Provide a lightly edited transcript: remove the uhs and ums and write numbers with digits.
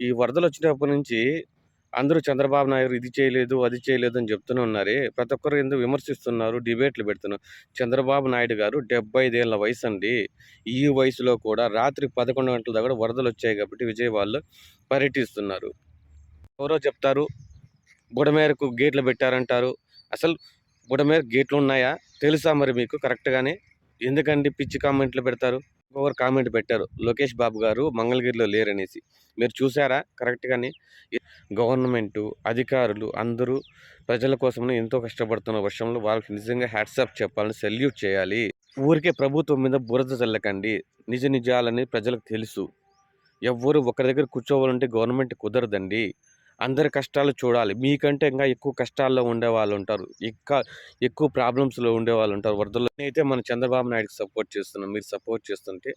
ఈ వరదలొచ్చినప్పటి నుంచి అందరూ చంద్రబాబు నాయుడు ఇది చేయలేదు, అది చేయలేదు అని చెప్తూనే ఉన్నారే. ప్రతి ఒక్కరు ఎందుకు విమర్శిస్తున్నారు, డిబేట్లు పెడుతున్నారు. చంద్రబాబు నాయుడు గారు 75 ఏళ్ల వయసండి. ఈ వయసులో కూడా రాత్రి 11 గంటల దాకా కూడా వరదలొచ్చాయి కాబట్టి విజయవాడలో పర్యటిస్తున్నారు. ఎవరో చెప్తారు, బుడమేరకు గేట్లు పెట్టారంటారు. అసలు బుడమేరకు గేట్లున్నాయా? తెలుసా మరి మీకు కరెక్ట్‌గానే? ఎందుకండి పిచ్చి కామెంట్లు పెడతారు? ఇంకొకరు కామెంట్ పెట్టారు. లోకేష్ బాబు గారు మంగళగిరిలో లేరనేసి. మీరు చూసారా కరెక్ట్‌గానే? గవర్నమెంటు, అధికారులు అందరూ ప్రజల కోసమని ఎంతో కష్టపడుతున్న విషయంలో వాళ్ళకి నిజంగా హ్యాట్స్ ఆఫ్ చెప్పాలని సెల్యూట్ చేయాలి. ఊరికే ప్రభుత్వం మీద బురద చల్లకండి. నిజ నిజాలని ప్రజలకు తెలుసు. ఎవ్వరు ఒకరి దగ్గర కూర్చోవాలంటే గవర్నమెంట్ కుదరదండి. అందరి కష్టాలు చూడాలి. మీకంటే ఇంకా ఎక్కువ కష్టాల్లో ఉండేవాళ్ళుంటారు. ఎక్కువ ప్రాబ్లమ్స్‌లో ఉండేవాళ్ళుంటారు. వరదల్లో నేనైతే మన చంద్రబాబు నాయుడుకి సపోర్ట్ చేస్తున్నాను. మీరు సపోర్ట్ చేస్తుంటే